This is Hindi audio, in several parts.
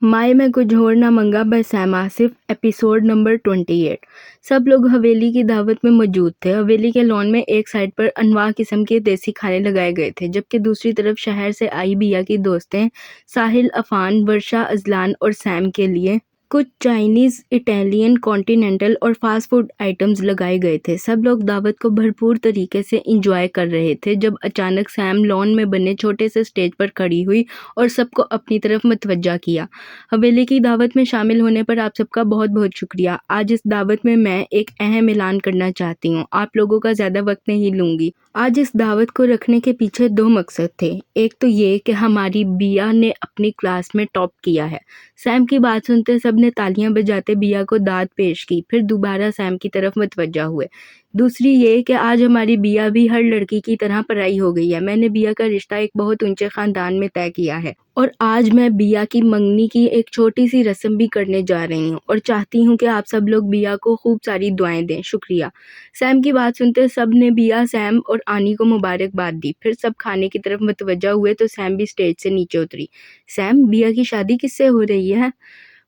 माए में कुछ और ना मंगा by Sam Asif episode number 28। सब लोग हवेली की दावत में मौजूद थे। हवेली के लॉन में एक साइड पर अनवाह किस्म के देसी खाने लगाए गए थे, जबकि दूसरी तरफ शहर से आई बिया की दोस्तें साहिल, अफान, वर्षा, अजलान और सैम के लिए कुछ चाइनीज़, इटालियन, कॉन्टिनेंटल और फास्ट फूड आइटम्स लगाए गए थे। सब लोग दावत को भरपूर तरीके से इंजॉय कर रहे थे जब अचानक सैम लॉन में बने छोटे से स्टेज पर खड़ी हुई और सबको अपनी तरफ मुतवज्जा किया। हवेली की दावत में शामिल होने पर आप सबका बहुत बहुत शुक्रिया। आज इस दावत में मैं एक अहम ऐलान करना चाहती हूँ। आप लोगों का ज़्यादा वक्त नहीं लूँगी। आज इस दावत को रखने के पीछे दो मकसद थे। एक तो ये कि हमारी बिया ने अपनी क्लास में टॉप किया है। सैम की बात सुनते सब ने तालियां बजाते बिया को दाद पेश की, फिर दोबारा सैम की तरफ मुतवज्जा हुए। दूसरी ये कि आज हमारी बिया भी हर लड़की की तरह पराई हो गई है। मैंने बिया का रिश्ता एक बहुत ऊंचे खानदान में तय किया है और आज मैं बिया की मंगनी की एक छोटी सी रस्म भी करने जा रही हूँ और चाहती हूँ कि आप सब लोग बिया को खूब सारी दुआएं दें। शुक्रिया। सैम की बात सुनते सब ने बिया, सैम और आनी को मुबारकबाद दी। फिर सब खाने की तरफ मुतवज्जा हुए तो सैम भी स्टेज से नीचे उतरी। सैम, बिया की शादी किससे हो रही है?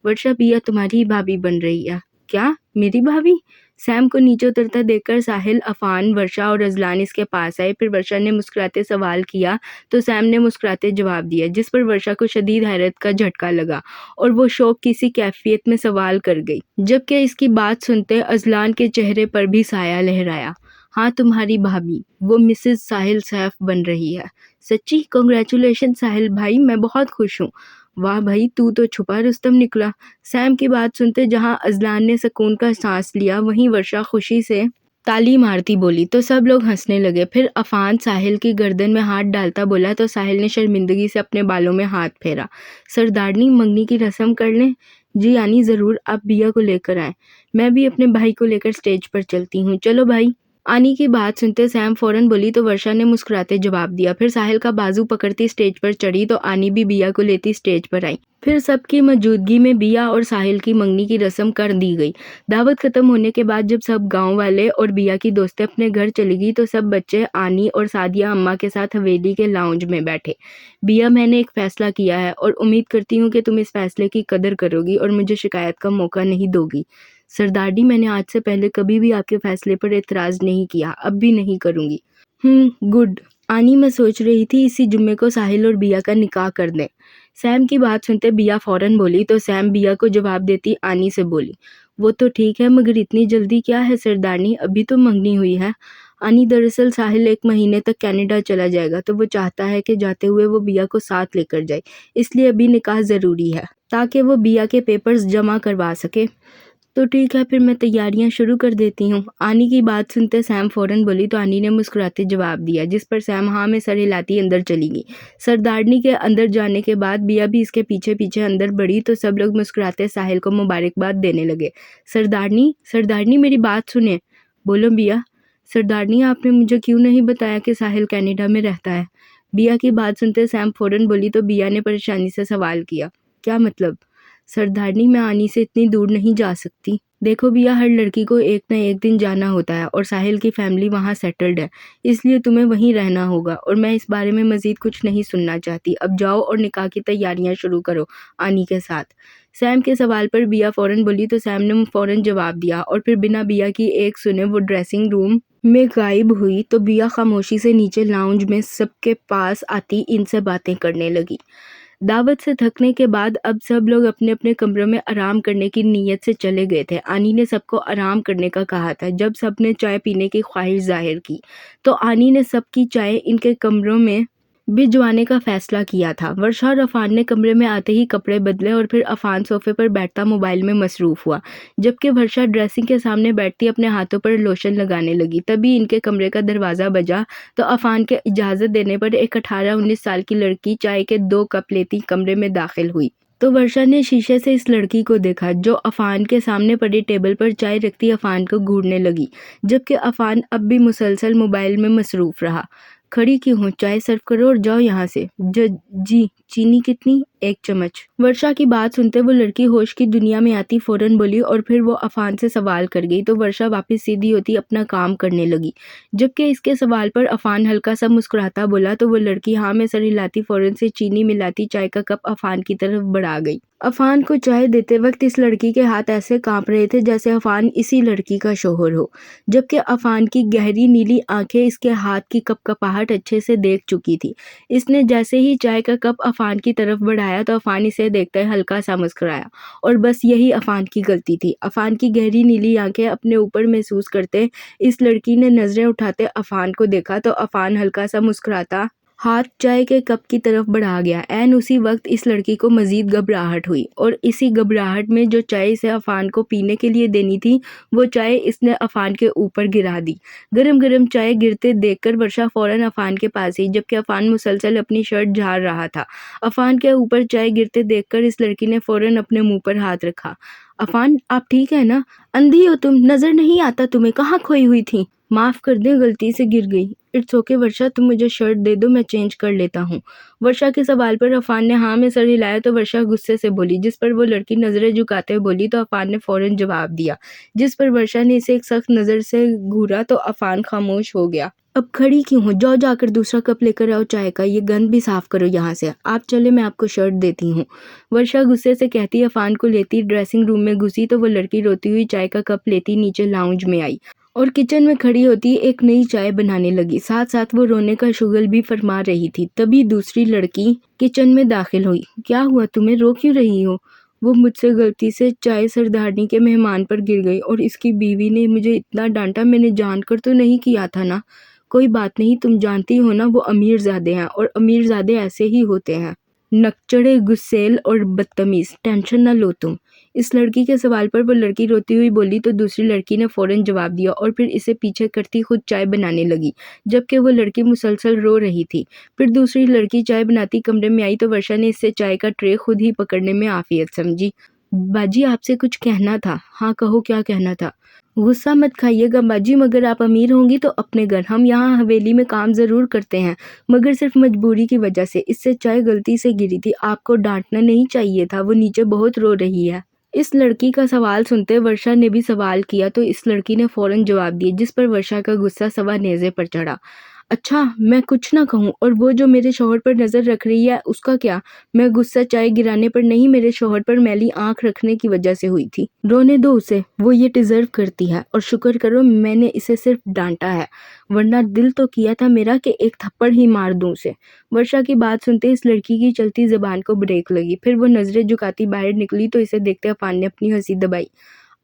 वर्षा, बिया तुम्हारी भाभी बन रही है। क्या, मेरी भाभी? सैम को नीचे उतरता देखकर साहिल, अफान, वर्षा और अजलान इसके पास आए। फिर वर्षा ने मुस्कुराते सवाल किया तो सैम ने मुस्कुराते जवाब दिया, जिस पर वर्षा को शदीद हैरत का झटका लगा और वो शौक की सी कैफियत में सवाल कर गई, जबकि इसकी बात सुनते अजलान के चेहरे पर भी साया लहराया। हाँ, तुम्हारी भाभी, वो मिसेज साहिल सैफ बन रही है। सच्ची? कॉन्ग्रेचुलेशन साहिल भाई, मैं बहुत खुश हूँ। वाह भाई, तू तो छुपा रुस्तम निकला। सैम की बात सुनते जहां अजलान ने सुकून का सांस लिया, वहीं वर्षा खुशी से ताली मारती बोली तो सब लोग हंसने लगे। फिर अफान साहिल की गर्दन में हाथ डालता बोला तो साहिल ने शर्मिंदगी से अपने बालों में हाथ फेरा। सरदारनी, मंगनी की रस्म कर लें? जी यानी ज़रूर, आप बिया को लेकर आएं। मैं भी अपने भाई को लेकर स्टेज पर चलती हूँ। चलो भाई। आनी की बात सुनते सैम फौरन बोली तो वर्षा ने मुस्कुराते जवाब दिया। फिर साहिल का बाजू पकड़ती स्टेज पर चढ़ी तो आनी भी बिया को लेती स्टेज पर आई। फिर सबकी मौजूदगी में बिया और साहिल की मंगनी की रस्म कर दी गई। दावत खत्म होने के बाद जब सब गांव वाले और बिया की दोस्तें अपने घर चली गई तो सब बच्चे आनी और सादिया अम्मा के साथ हवेली के लाउंज में बैठे। बिया, मैंने एक फैसला किया है और उम्मीद करती हूँ कि तुम इस फैसले की कदर करोगी और मुझे शिकायत का मौका नहीं दोगी। सरदारनी, मैंने आज से पहले कभी भी आपके फैसले पर एतराज़ नहीं किया, अब भी नहीं करूँगी। गुड। आनी, मैं सोच रही थी इसी जुम्मे को साहिल और बिया का निकाह कर दें। सैम की बात सुनते बिया फौरन बोली तो सैम बिया को जवाब देती आनी से बोली, वो तो ठीक है, मगर इतनी जल्दी क्या है सरदारनी, अभी तो मंगनी हुई है। आनी, दरअसल साहिल 1 महीने तक कनाडा चला जाएगा तो वो चाहता है कि जाते हुए वो बिया को साथ लेकर जाए, इसलिए अभी निकाह ज़रूरी है ताकि वो बिया के पेपर्स जमा करवा सके। तो ठीक है, फिर मैं तैयारियां शुरू कर देती हूँ। आनी की बात सुनते सैम फौरन बोली तो आनी ने मुस्कुराते जवाब दिया, जिस पर सैम हाँ में सर हिलाती अंदर चली गई। सरदारनी के अंदर जाने के बाद बिया भी इसके पीछे पीछे अंदर बढ़ी तो सब लोग मुस्कुराते साहिल को मुबारकबाद देने लगे। सरदारनी, सरदारनी, मेरी बात सुने। बोलो बिया। सरदारनी, आपने मुझे क्यों नहीं बताया कि साहिल कनाडा में रहता है? बिया की बात सुनते सैम फौरन बोली तो बिया ने परेशानी से सवाल किया, क्या मतलब? सरदारनी, मैं आनी से इतनी दूर नहीं जा सकती। देखो बिया, हर लड़की को एक न एक दिन जाना होता है और साहिल की फैमिली वहाँ सेटल्ड है, इसलिए तुम्हें वहीं रहना होगा और मैं इस बारे में मज़ीद कुछ नहीं सुनना चाहती। अब जाओ और निकाह की तैयारियां शुरू करो आनी के साथ। सैम के सवाल पर बिया फ़ौरन बोली तो सैम ने फ़ौरन जवाब दिया और फिर बिना बिया की एक सुने वो ड्रेसिंग रूम में गायब हुई तो बिया खामोशी से नीचे लाउंज में सबके पास आती इनसे बातें करने लगी। दावत से थकने के बाद अब सब लोग अपने अपने कमरों में आराम करने की नीयत से चले गए थे। आनी ने सबको आराम करने का कहा था। जब सबने चाय पीने की ख्वाहिश जाहिर की तो आनी ने सबकी चाय इनके कमरों में भिजवाने का फैसला किया था। वर्षा और अफान ने कमरे में आते ही कपड़े बदले और फिर अफान सोफे पर बैठता मोबाइल में मसरूफ़ हुआ, जबकि वर्षा ड्रेसिंग के सामने बैठती अपने हाथों पर लोशन लगाने लगी। तभी इनके कमरे का दरवाज़ा बजा तो अफान के इजाज़त देने पर एक 18-19 साल की लड़की चाय के 2 कप लेती कमरे में दाखिल हुई। तो वर्षा ने शीशे से इस लड़की को देखा जो अफान के सामने पड़ी टेबल पर चाय रखती अफान को घूरने लगी, जबकि अफान अब भी मुसलसल मोबाइल में मसरूफ़ रहा। खड़ी क्यों हो, चाय सर्व करो और जाओ यहाँ से। जी, चीनी कितनी? 1 चम्मच। वर्षा की बात सुनते वो लड़की होश की दुनिया में आती फौरन बोली और फिर वो अफान से सवाल कर गई तो वर्षा वापस सीधी होती अपना काम करने लगी। जबकि इसके सवाल पर अफान हल्का सा मुस्कुराता बोला तो वो लड़की हाँ में सर हिलाती फौरन से चीनी मिलाती चाय का कप अफान की तरफ बढ़ा गई। अफान को चाय देते वक्त इस लड़की के हाथ ऐसे कांप रहे थे जैसे अफान इसी लड़की का शौहर हो, जबकि अफान की गहरी नीली आंखें इसके हाथ की कपकपाहट अच्छे से देख चुकी थी। इसने जैसे ही चाय का कप अफान की तरफ बढ़ाया तो अफान इसे देखते हल्का सा मुस्कुराया और बस यही अफान की गलती थी। अफान की गहरी नीली आंखें अपने ऊपर महसूस करते इस लड़की ने नजरें उठाते अफान को देखा तो अफान हल्का सा मुस्कुराता हाथ चाय के कप की तरफ बढ़ा गया। ऐन उसी वक्त इस लड़की को मजीद घबराहट हुई और इसी घबराहट में जो चाय इसे अफान को पीने के लिए देनी थी वो चाय इसने अफान के ऊपर गिरा दी। गरम गरम चाय गिरते देखकर वर्षा फौरन अफान के पास आई जबकि अफान मुसलसल अपनी शर्ट झाड़ रहा था। अफान के ऊपर चाय गिरते देखकर इस लड़की ने फौरन अपने मुंह पर हाथ रखा। अफान, आप ठीक है ना? अंधी हो तुम? नजर नहीं आता तुम्हें? कहाँ खोई हुई थी? माफ कर दे, गलती से गिर गई। इट्स ओके वर्षा, तुम मुझे शर्ट दे दो, मैं चेंज कर लेता हूँ। वर्षा के सवाल पर अफान ने हाँ में सर हिलाया तो वर्षा गुस्से से बोली, जिस पर वो लड़की नजरें झुकाते हुए बोली तो अफान ने फौरन जवाब दिया, जिस पर वर्षा ने इसे एक सख्त नजर से घूरा तो अफान खामोश हो गया। अब खड़ी क्यों हो? जाओ जाकर दूसरा कप लेकर आओ चाय का, ये गंद भी साफ करो यहाँ से। आप चले, मैं आपको शर्ट देती हूँ। वर्षा गुस्से से कहती अफान को लेती ड्रेसिंग रूम में घुसी तो वो लड़की रोती हुई चाय का कप लेती नीचे लाउंज में आई और किचन में खड़ी होती एक नई चाय बनाने लगी। साथ साथ वो रोने का शुगल भी फरमा रही थी। तभी दूसरी लड़की किचन में दाखिल हुई। क्या हुआ तुम्हें? रो क्यों रही हो? वो मुझसे गलती से चाय सरदारनी के मेहमान पर गिर गई और इसकी बीवी ने मुझे इतना डांटा, मैंने जानकर तो नहीं किया था ना। कोई बात नहीं, तुम जानती हो ना वो अमीरजादे हैं और अमीरजादे ऐसे ही होते हैं, नकचड़े, गुस्सेल और बदतमीज। टेंशन ना लो तुम। इस लड़की के सवाल पर वो लड़की रोती हुई बोली तो दूसरी लड़की ने फौरन जवाब दिया और फिर इसे पीछे करती खुद चाय बनाने लगी जबकि वो लड़की मुसलसल रो रही थी। फिर दूसरी लड़की चाय बनाती कमरे में आई तो वर्षा ने इससे चाय का ट्रे खुद ही पकड़ने में आफियत समझी। बाजी, आपसे कुछ कहना था। हाँ कहो, क्या कहना था? गुस्सा मत खाइएगा बाजी, मगर आप अमीर होंगी तो अपने घर, हम यहाँ हवेली में काम ज़रूर करते हैं मगर सिर्फ मजबूरी की वजह से। इससे चाय गलती से गिरी थी, आपको डांटना नहीं चाहिए था, वो नीचे बहुत रो रही है। इस लड़की का सवाल सुनते वर्षा ने भी सवाल किया तो इस लड़की ने फौरन जवाब दिया, जिस पर वर्षा का गुस्सा सवा नेज़े पर चढ़ा। अच्छा, मैं कुछ ना कहूँ और वो जो मेरे शौहर पर नज़र रख रही है उसका क्या? मैं गुस्सा चाय गिराने पर नहीं, मेरे शौहर पर मैली आंख रखने की वजह से हुई थी। रोने दो उसे, वो ये डिजर्व करती है और शुक्र करो मैंने इसे सिर्फ डांटा है, वरना दिल तो किया था मेरा कि एक थप्पड़ ही मार दूं उसे। वर्षा की बात सुनते इस लड़की की चलती ज़बान को ब्रेक लगी। फिर वो नज़रें झुकाती बाहर निकली तो इसे देखते अफान ने अपनी हंसी दबाई।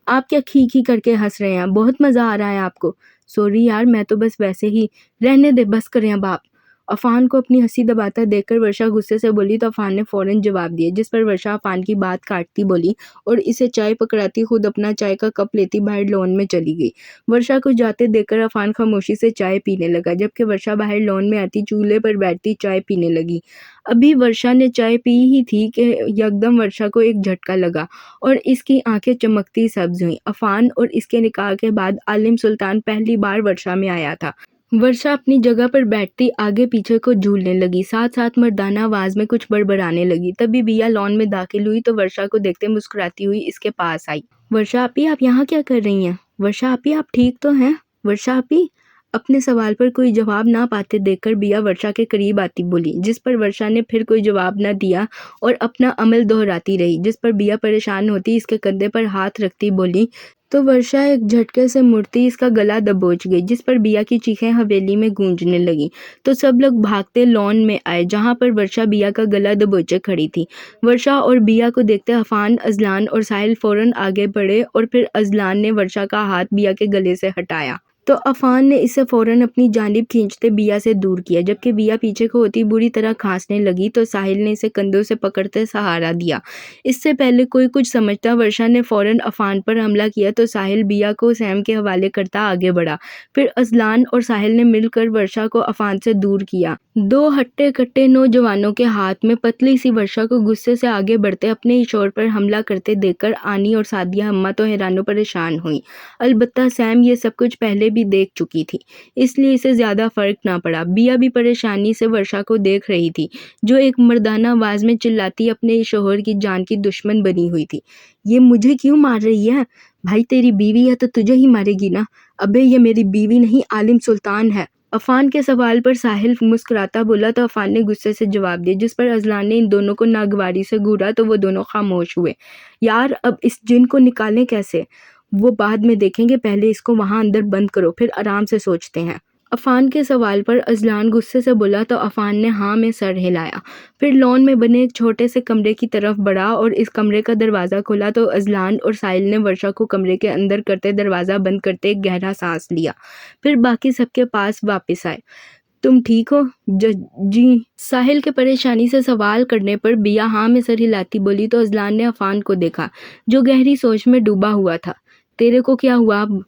आप क्या खी खी करके हंस रहे हैं? बहुत मज़ा आ रहा है आपको? सॉरी यार, मैं तो बस वैसे ही। रहने दे, बस करें अब आप। अफान को अपनी हंसी दबाता देखकर वर्षा गुस्से से बोली तो अफान ने फौरन जवाब दिया, जिस पर वर्षा अफान की बात काटती बोली और इसे चाय पकड़ाती खुद अपना चाय का कप लेती बाहर लॉन में चली गई। वर्षा को जाते देखकर अफान खामोशी से चाय पीने लगा जबकि वर्षा बाहर लॉन में आती चूल्हे पर बैठती चाय पीने लगी। अभी वर्षा ने चाय पी ही थी कि यकदम वर्षा को एक झटका लगा और इसकी आंखें चमकती सब्ज हुईं। अफान और इसके निकाह के बाद आलिम सुल्तान पहली बार वर्षा में आया था। वर्षा अपनी जगह पर बैठती आगे पीछे को झूलने लगी, साथ साथ मर्दाना आवाज में कुछ बड़बड़ाने लगी। तभी बिया लॉन में दाखिल हुई तो वर्षा को देखते मुस्कुराती हुई इसके पास आई। वर्षा आपी, आप यहाँ क्या कर रही हैं? वर्षा आपी, आप ठीक तो हैं? वर्षा आपी, अपने सवाल पर कोई जवाब ना पाते देखकर बिया वर्षा के करीब आती बोली, जिस पर वर्षा ने फिर कोई जवाब न दिया और अपना अमल दोहराती रही, जिस पर बिया परेशान होती इसके कंधे पर हाथ रखती बोली तो वर्षा एक झटके से मुड़ती इसका गला दबोच गई, जिस पर बिया की चीखें हवेली में गूंजने लगी। तो सब लोग भागते लॉन में आए जहां पर वर्षा बिया का गला दबोचे खड़ी थी। वर्षा और बिया को देखते अफान, अजलान और साहिल फौरन आगे बढ़े और फिर अजलान ने वर्षा का हाथ बिया के गले से हटाया तो अफान ने इसे फौरन अपनी जानिब खींचते बिया से दूर किया। जबकि बिया पीछे को होती बुरी तरह खांसने लगी तो साहिल ने इसे कंधों से पकड़ते सहारा दिया। इससे पहले कोई कुछ समझता वर्षा ने फौरन अफान पर हमला किया तो साहिल बिया को सैम के हवाले करता आगे बढ़ा। फिर अजलान और साहिल ने मिलकर वर्षा को अफान से दूर किया। दो हट्टे कट्टे नौजवानों के हाथ में पतली सी वर्षा को गुस्से से आगे बढ़ते अपने ही शोर पर हमला करते देखकर आनी और सादिया अम्मा तो हैरानो परेशान हुई। अलबत्ता सैम ये सब कुछ पहले भी देख चुकी थी, इसलिए इसे ज़्यादा फ़र्क ना पड़ा। बिया भी परेशानी से वर्षा को देख रही थी, जो एक मर्दाना आवाज़ में चिल्लाती अपने शौहर की जान की दुश्मन बनी हुई थी। ये मुझे क्यों मार रही है? भाई तेरी बीवी है तो तुझे ही मारेगी ना। अबे ये मेरी बीवी नहीं, आलिम सुल्तान है। अफान के सवाल पर साहिल मुस्कुराता बोला तो अफान ने गुस्से से जवाब दिया, जिस पर अजलान ने इन दोनों को नागवारी से घूरा तो वो दोनों खामोश हुए। यार अब इस जिन को निकालें कैसे? वो बाद में देखेंगे, पहले इसको वहां अंदर बंद करो, फिर आराम से सोचते हैं। अफान के सवाल पर अजलान गुस्से से बोला तो अफान ने हाँ में सर हिलाया। फिर लॉन में बने एक छोटे से कमरे की तरफ बढ़ा और इस कमरे का दरवाज़ा खोला तो अजलान और साहिल ने वर्षा को कमरे के अंदर करते दरवाज़ा बंद करते एक गहरा सांस लिया। फिर बाकी सबके पास वापस आए। तुम ठीक हो? जी। साहिल के परेशानी से सवाल करने पर बिया हाँ में सर हिलाती बोली तो अजलान ने अफान को देखा, जो गहरी सोच में डूबा हुआ था। तेरे को क्या हुआ अब?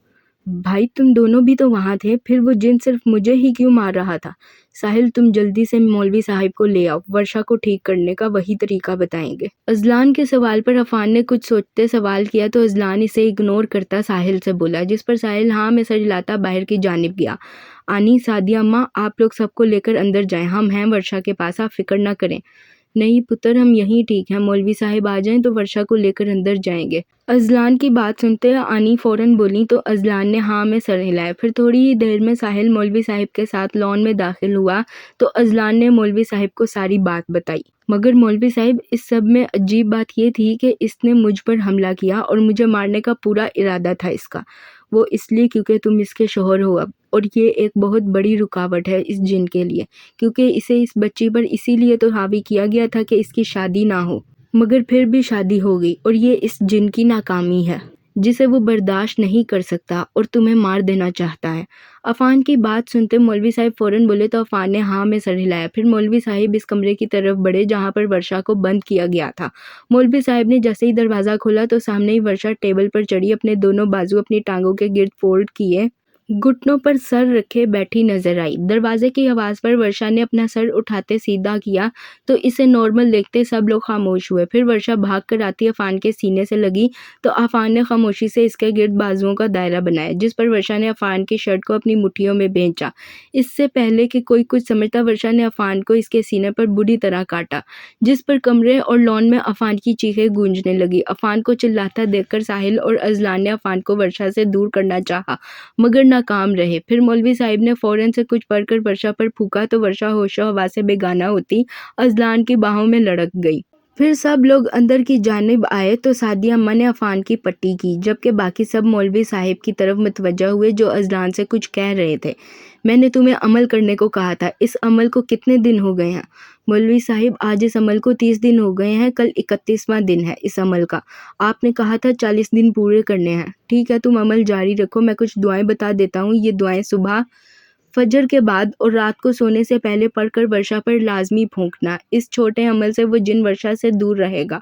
भाई तुम दोनों भी तो वहां थे, फिर वो जिन सिर्फ मुझे ही क्यों मार रहा था? साहिल तुम जल्दी से मौलवी साहिब को ले आओ, वर्षा को ठीक करने का वही तरीका बताएंगे। अजलान के सवाल पर अफान ने कुछ सोचते सवाल किया तो अजलान इसे इग्नोर करता साहिल से बोला, जिस पर साहिल हाँ में सर हिलाता बाहर की जानिब गया। आनी, सादिया अम्मा, आप लोग सबको लेकर अंदर जाएं, हम हैं वर्षा के पास, आप फिक्र ना करें। नहीं पुत्र, हम यहीं ठीक हैं, मौलवी साहिब आ जाएं तो वर्षा को लेकर अंदर जाएंगे। अजलान की बात सुनते आनी फौरन बोली तो अजलान ने हाँ में सर हिलाया। फिर थोड़ी ही देर में साहिल मौलवी साहिब के साथ लॉन में दाखिल हुआ तो अजलान ने मौलवी साहिब को सारी बात बताई। मगर मौलवी साहिब, इस सब में अजीब बात ये थी कि इसने मुझ पर हमला किया और मुझे मारने का पूरा इरादा था इसका। वो इसलिए क्योंकि तुम इसके शौहर हो अब, और ये एक बहुत बड़ी रुकावट है इस जिन के लिए, क्योंकि इसे इस बच्ची पर इसीलिए तो हावी किया गया था कि इसकी शादी ना हो, मगर फिर भी शादी हो गई और ये इस जिन की नाकामी है जिसे वो बर्दाश्त नहीं कर सकता और तुम्हें मार देना चाहता है। अफान की बात सुनते मौलवी साहिब फौरन बोले तो अफान ने हाँ में सर हिलाया। फिर मौलवी साहिब इस कमरे की तरफ बढ़े जहाँ पर वर्षा को बंद किया गया था। मौलवी साहिब ने जैसे ही दरवाज़ा खोला तो सामने ही वर्षा टेबल पर चढ़ी अपने दोनों बाजू अपनी टांगों के गिर्द फोल्ड किए घुटनों पर सर रखे बैठी नजर आई। दरवाजे की आवाज़ पर वर्षा ने अपना सर उठाते सीधा किया तो इसे नॉर्मल देखते सब लोग खामोश हुए। फिर वर्षा भाग कर आती अफान के सीने से लगी तो अफान ने खामोशी से इसके गिर्द बाजुओं का दायरा बनाया, जिस पर वर्षा ने अफान की शर्ट को अपनी मुट्ठियों में भेजा। इससे पहले कि कोई कुछ समझता वर्षा ने अफान को इसके सीने पर बुरी तरह काटा, जिस पर कमरे और लॉन में अफान की चीखें गूंजने लगी। अफान को चिल्लाता देखकर साहिल और अजलान ने अफान को वर्षा से दूर करना चाहा, मगर नाकाम रहे। फिर मौलवी साहिब ने फौरन से कुछ पढ़कर वर्षा पर फूका तो वर्षा होशो हवा से बेगाना होती अजलान की बाहों में लड़क गई। फिर सब लोग अंदर की जानिब आए तो सादिया अम्मा ने अफान की पट्टी की, जबकि बाकी सब मौलवी साहिब की तरफ मुतवज्जा हुए जो अजलान से कुछ कह रहे थे। मैंने तुम्हें अमल करने को कहा था, इस अमल को कितने दिन हो गए हैं? मौलवी साहिब, आज इस अमल को 30 दिन हो गए हैं, कल 31वां दिन है इस अमल का। आपने कहा था 40 दिन पूरे करने हैं। ठीक है, तुम अमल जारी रखो, मैं कुछ दुआएं बता देता हूँ। ये दुआएं सुबह, फजर के बाद और रात को सोने से पहले पढ़कर वर्षा पर लाजमी फूंकना। इस छोटे अमल से वो जिन वर्षा से दूर रहेगा।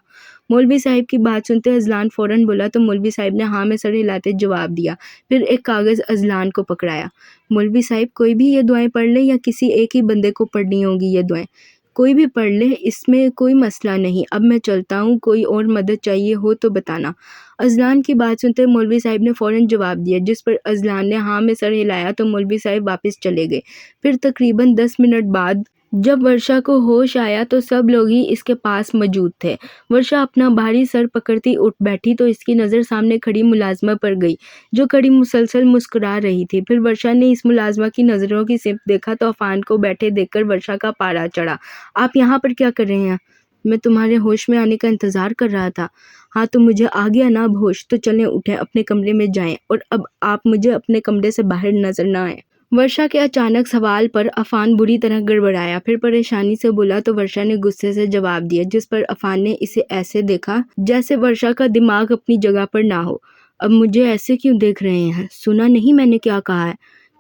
मौलवी साहिब की बात सुनते अजलान फौरन बोला तो मौलवी साहिब ने हाँ में सर हिलाते जवाब दिया। फिर एक कागज़ अजलान को पकड़ाया। मौलवी साहिब, कोई भी ये दुआएं पढ़ ले या किसी एक ही बंदे को पढ़नी होगी ये दुआएं? कोई भी पढ़ ले, इसमें कोई मसला नहीं। अब मैं चलता हूँ, कोई और मदद चाहिए हो तो बताना। अजलान की बात सुनते मौलवी साहिब ने फ़ौरन जवाब दिया, जिस पर अजलान ने हाँ में सर हिलाया तो मौलवी साहिब वापस चले गए। फिर तकरीबन 10 मिनट बाद जब वर्षा को होश आया तो सब लोग ही इसके पास मौजूद थे। वर्षा अपना भारी सर पकड़ती उठ बैठी तो इसकी नज़र सामने खड़ी मुलाजमा पर गई, जो खड़ी मुसलसल मुस्कुरा रही थी। फिर वर्षा ने इस मुलाजमा की नज़रों की सिमत देखा तो अफान को बैठे देखकर वर्षा का पारा चढ़ा। आप यहाँ पर क्या कर रहे हैं? मैं तुम्हारे होश में आने का इंतज़ार कर रहा था। हाँ, तो मुझे आ गया ना अब होश, तो चलें उठें, अपने कमरे में जाएं और अब आप मुझे अपने कमरे से बाहर नजर ना आए। वर्षा के अचानक सवाल पर अफान बुरी तरह गड़बड़ाया। फिर परेशानी से बोला तो वर्षा ने गुस्से से जवाब दिया, जिस पर अफान ने इसे ऐसे देखा जैसे वर्षा का दिमाग अपनी जगह पर ना हो। अब मुझे ऐसे क्यों देख रहे हैं? सुना नहीं मैंने क्या कहा है?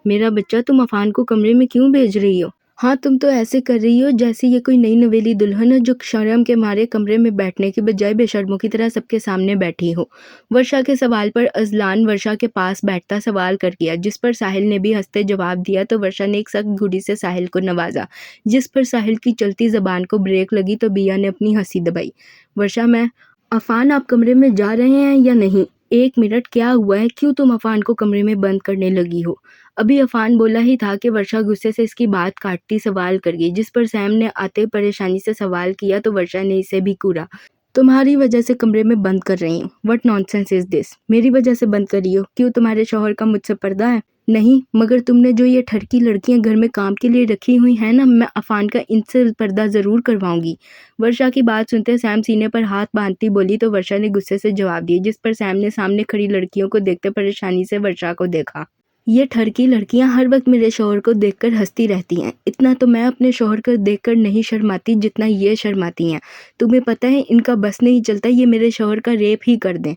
मेरा बच्चा, तुम अफान को कमरे में क्यों भेज रही हो? हाँ, तुम तो ऐसे कर रही हो जैसे ये कोई नई नवेली दुल्हन है जो शर्म के मारे कमरे में बैठने के बजाय बेशर्मों की तरह सबके सामने बैठी हो। वर्षा के सवाल पर अजलान वर्षा के पास बैठता सवाल कर किया, जिस पर साहिल ने भी हंसते जवाब दिया तो वर्षा ने एक सख्त घूरी से साहिल को नवाजा, जिस पर साहिल की चलती जबान को ब्रेक लगी तो बिया ने अपनी हंसी दबाई। वर्षा, मैं अफान, आप कमरे में जा रहे हैं या नहीं? एक मिनट, क्या हुआ है? क्यों तुम अफान को कमरे में बंद करने लगी हो? अभी अफान बोला ही था कि वर्षा गुस्से से इसकी बात काटती सवाल कर गई, जिस पर सैम ने आते परेशानी से सवाल किया तो वर्षा ने इसे भी कूरा। तुम्हारी वजह से कमरे में बंद कर रही हूँ। What nonsense is this? मेरी वजह से बंद कर रही हो? क्यों, तुम्हारे शौहर का मुझसे पर्दा है? नहीं, मगर तुमने जो ये ठरकी लड़कियां घर में काम के लिए रखी हुई हैं ना, मैं अफान का इनसे पर्दा ज़रूर करवाऊंगी। वर्षा की बात सुनते सैम सीने पर हाथ बांधती बोली तो वर्षा ने गुस्से से जवाब दिया, जिस पर सैम ने सामने खड़ी लड़कियों को देखते परेशानी से वर्षा को देखा। ये ठरकी लड़कियां हर वक्त मेरे शौहर को देखकर हंसती रहती हैं। इतना तो मैं अपने शौहर को देखकर नहीं शर्माती जितना ये शर्माती हैं। तुम्हें पता है इनका बस नहीं चलता ये मेरे शौहर का रेप ही कर दें।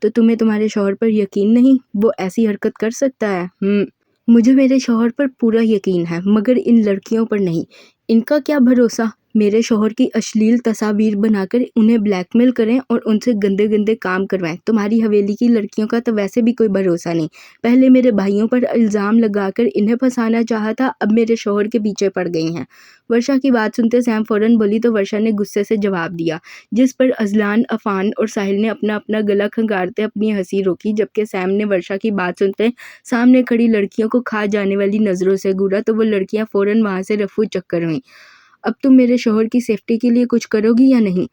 तो तुम्हें तुम्हारे शौहर पर यकीन नहीं, वो ऐसी हरकत कर सकता है? मुझे मेरे शौहर पर पूरा यकीन है, मगर इन लड़कियों पर नहीं। इनका क्या भरोसा? मेरे शौहर की अश्लील तस्वीर बनाकर उन्हें ब्लैकमेल करें और उनसे गंदे गंदे काम करवाएं। तुम्हारी हवेली की लड़कियों का तो वैसे भी कोई भरोसा नहीं। पहले मेरे भाइयों पर इल्ज़ाम लगाकर इन्हें फंसाना चाहा था, अब मेरे शौहर के पीछे पड़ गई हैं। वर्षा की बात सुनते सैम फ़ौरन बोली तो वर्षा ने गुस्से से जवाब दिया, जिस पर अजलान, अफान और साहिल ने अपना अपना गला खंगारते अपनी हंसी रोकी, जबकि सैम ने वर्षा की बात सुनते सामने खड़ी लड़कियों को खा जाने वाली नज़रों से घूरा तो वो लड़कियां फ़ौरन वहाँ से रफू चक्कर हुईं। अब तुम मेरे शौहर की सेफ्टी के लिए कुछ करोगी या नहीं?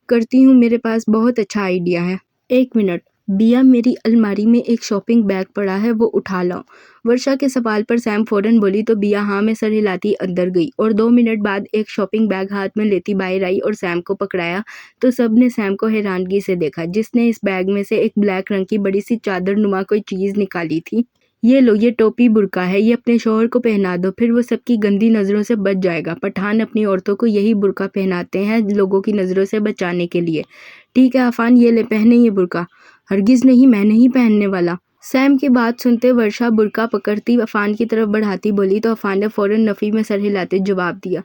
करती हूँ, मेरे पास बहुत अच्छा आइडिया है। एक मिनट, बिया, मेरी अलमारी में एक शॉपिंग बैग पड़ा है, वो उठा लाओ। वर्षा के सवाल पर सैम फ़ौरन बोली तो बिया हाँ में सर हिलाती अंदर गई और 2 मिनट बाद एक शॉपिंग बैग हाथ में लेती बाहर आई और सैम को पकड़ाया तो सब ने सैम को हैरानगी से देखा, जिसने इस बैग में से एक ब्लैक रंग की बड़ी सी चादर नुमा कोई चीज़ निकाली थी। ये लो, ये टोपी बुर्का है, ये अपने शौहर को पहना दो, फिर वो सबकी गंदी नज़रों से बच जाएगा। पठान अपनी औरतों को यही बुर्का पहनाते हैं लोगों की नज़रों से बचाने के लिए। ठीक है अफान, ये ले, पहने ये बुर्का। हरगिज़ नहीं, मैं नहीं पहनने वाला। सैम की बात सुनते वर्षा बुर्का पकड़ती अफान की तरफ बढ़ाती बोली तो अफान ने फ़ौरन नफ़ी में सर हिलाते जवाब दिया,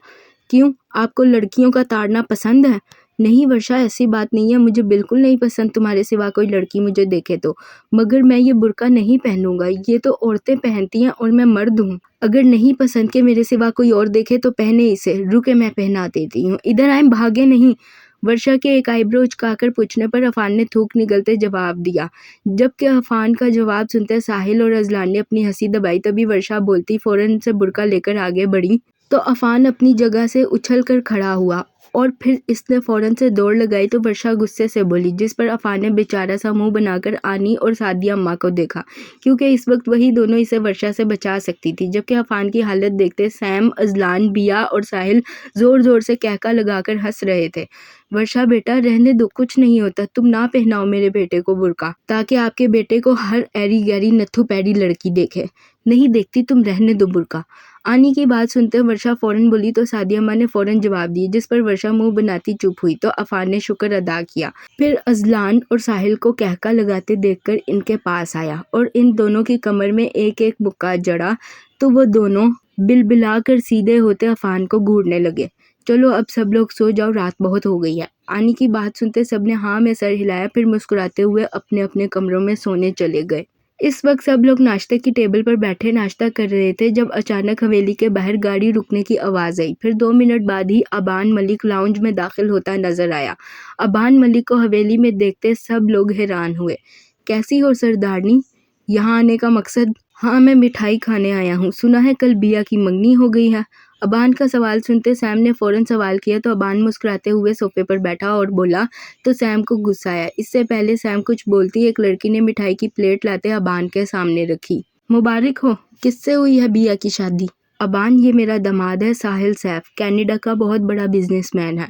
क्यों, आपको लड़कियों का ताड़ना पसंद है? नहीं वर्षा, ऐसी बात नहीं है, मुझे बिल्कुल नहीं पसंद तुम्हारे सिवा कोई लड़की मुझे देखे तो, मगर मैं ये बुर्का नहीं पहनूंगा। ये तो औरतें पहनती हैं और मैं मर्द हूँ। अगर नहीं पसंद के मेरे सिवा कोई और देखे तो पहने इसे। रुके, मैं पहना देती हूँ। इधर आए, भागे नहीं। वर्षा के एक आईब्रो उचकाकर पूछने पर अफान ने थूक निगलते जवाब दिया, जबकि अफान का जवाब सुनते साहिल और अजलान ने अपनी हंसी दबाई। तभी वर्षा बोलती फ़ौरन से बुर्का लेकर आगे बढ़ी तो अफान अपनी जगह से उछल कर खड़ा हुआ और फिर इसने फ़ौरन से दौड़ लगाई तो वर्षा गुस्से से बोली, जिस पर अफान ने बेचारा सा मुंह बनाकर आनी और सादिया अम्मा को देखा, क्योंकि इस वक्त वही दोनों इसे वर्षा से बचा सकती थी। जबकि अफान की हालत देखते सैम, अजलान, बिया और साहिल ज़ोर ज़ोर से कहका लगाकर हंस रहे थे। वर्षा बेटा, रहने दो, कुछ नहीं होता, तुम ना पहनाओ मेरे बेटे को बुर्का, ताकि आपके बेटे को हर ऐरी गैरी नत्थु पैरी लड़की देखे। नहीं देखती, तुम रहने दो बुर्का। आनी की बात सुनते वर्षा फ़ौरन बोली तो सादिया अम्मा ने फ़ौरन जवाब दिया, जिस पर वर्षा मुंह बनाती चुप हुई तो अफान ने शुक्र अदा किया। फिर अजलान और साहिल को कहका लगाते देखकर इनके पास आया और इन दोनों की कमर में एक एक मुक्का जड़ा तो वो दोनों बिलबिलाकर सीधे होते अफान को घूरने लगे। चलो अब सब लोग सो जाओ, रात बहुत हो गई है। आनी की बात सुनते सबने हाँ में सर हिलाया, फिर मुस्कुराते हुए अपने अपने कमरों में सोने चले गए। इस वक्त सब लोग नाश्ते की टेबल पर बैठे नाश्ता कर रहे थे जब अचानक हवेली के बाहर गाड़ी रुकने की आवाज़ आई। फिर 2 मिनट बाद ही अबान मलिक लाउंज में दाखिल होता नजर आया। अबान मलिक को हवेली में देखते सब लोग हैरान हुए। कैसी हो सरदारनी, यहाँ आने का मकसद? हाँ, मैं मिठाई खाने आया हूँ, सुना है कल बिया की मंगनी हो गई है। अबान का सवाल सुनते सैम ने फ़ौरन सवाल किया तो अबान मुस्कुराते हुए सोफे पर बैठा और बोला तो सैम को गुस्सा आया। इससे पहले सैम कुछ बोलती एक लड़की ने मिठाई की प्लेट लाते अबान के सामने रखी। मुबारक हो, किससे हुई है बिया की शादी? अबान, ये मेरा दामाद है साहिल सैफ, कनाडा का बहुत बड़ा बिजनेसमैन है।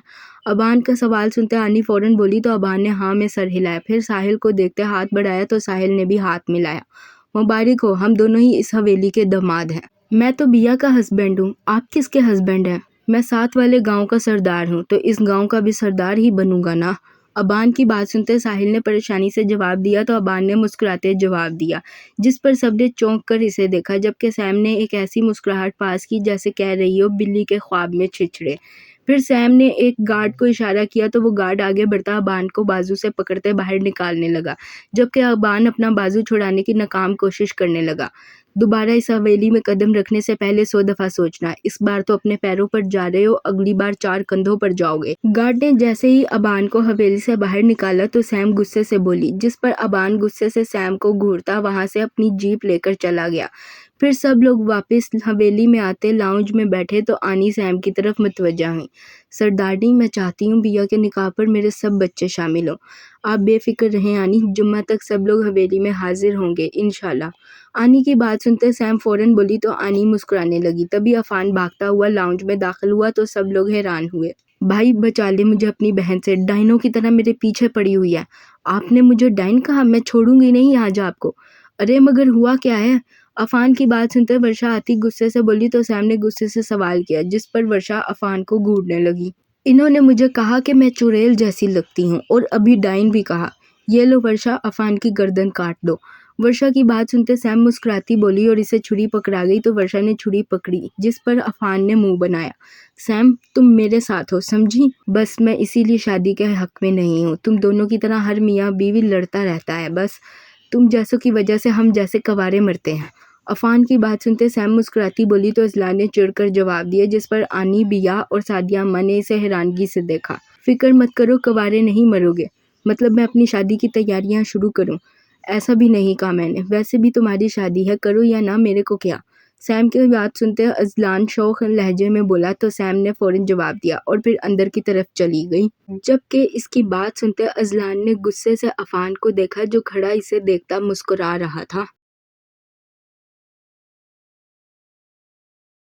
अबान का सवाल सुनते आनी फ़ौरन बोली तो अबान ने हाँ में सर हिलाया। फिर साहिल को देखते हाथ बढ़ाया तो साहिल ने भी हाथ मिलाया। मुबारक हो, हम दोनों ही इस हवेली के दामाद हैं। मैं तो बिया का हस्बैंड हूँ, आप किसके हस्बैंड हैं? मैं साथ वाले गांव का सरदार हूँ, तो इस गांव का भी सरदार ही बनूंगा ना। अबान की बात सुनते साहिल ने परेशानी से जवाब दिया तो अबान ने मुस्कुराते जवाब दिया, जिस पर सबने चौंक कर इसे देखा, जबकि सैम ने एक ऐसी मुस्कुराहट पास की जैसे कह रही हो बिल्ली के ख्वाब में छिछड़े। फिर सैम ने एक गार्ड को इशारा किया तो वो गार्ड आगे बढ़ता अबान को बाजू से पकड़ते बाहर निकालने लगा, जबकि अबान अपना बाजू छुड़ाने की नाकाम कोशिश करने लगा। दोबारा इस हवेली में कदम रखने से पहले 100 दफ़ा सोचना। इस बार तो अपने पैरों पर जा रहे हो, अगली बार 4 कंधों पर जाओगे। गार्ड ने जैसे ही अबान को हवेली से बाहर निकाला तो सैम गुस्से से बोली, जिस पर अबान गुस्से से सैम को घूरता वहां से अपनी जीप लेकर चला गया। फिर सब लोग वापस हवेली में आते लाउंज में बैठे तो आनी सैम की तरफ मुतवज्जा हुई। सरदारनी, मैं चाहती हूँ बिया के निकाह पर मेरे सब बच्चे शामिल हों। आप बेफिक्र रहें आनी, जुम्मा तक सब लोग हवेली में हाजिर होंगे इंशाल्लाह। आनी की बात सुनते सैम फौरन बोली तो आनी मुस्कुराने लगी। तभी अफान भागता हुआ लाउंज में दाखिल हुआ तो सब लोग हैरान हुए। भाई बचा ले मुझे अपनी बहन से, डाइनों की तरह मेरे पीछे पड़ी हुई है। आपने मुझे डाइन कहा? मैं छोड़ूंगी नहीं आज आपको। अरे मगर हुआ क्या है? अफान की बात सुनते वर्षा आती गुस्से से बोली तो सैम ने गुस्से से सवाल किया, जिस पर वर्षा अफान को घूरने लगी। इन्होंने मुझे कहा कि मैं चुड़ैल जैसी लगती हूँ और अभी डाइन भी कहा। ये लो वर्षा, अफान की गर्दन काट दो। वर्षा की बात सुनते सैम मुस्कुराती बोली और इसे छुरी पकड़ा गई तो वर्षा ने छुरी पकड़ी, जिस पर अफान ने मुंह बनाया। सैम, तुम मेरे साथ हो, समझी? बस मैं इसीलिए शादी के हक में नहीं हूँ। तुम दोनों की तरह हर मियाँ बीवी लड़ता रहता है, बस तुम जैसों की वजह से हम जैसे कवारे मरते हैं। अफान की बात सुनते सैम मुस्कुराती बोली तो इजला ने चिढ़कर जवाब दिया, जिस पर आनी, बिया और सादिया अम्मा ने इसे हैरानगी से देखा। फिक्र मत करो, कवारे नहीं मरोगे। मतलब मैं अपनी शादी की तैयारियां शुरू करूं? ऐसा भी नहीं कहा मैंने। वैसे भी तुम्हारी शादी है, करो या ना, मेरे को क्या। सैम की बात सुनते अजलान शौक लहजे में बोला तो सैम ने फौरन जवाब दिया और फिर अंदर की तरफ चली गई। जबकि इसकी बात सुनते अजलान ने गुस्से से अफान को देखा जो खड़ा इसे देखता मुस्कुरा रहा था।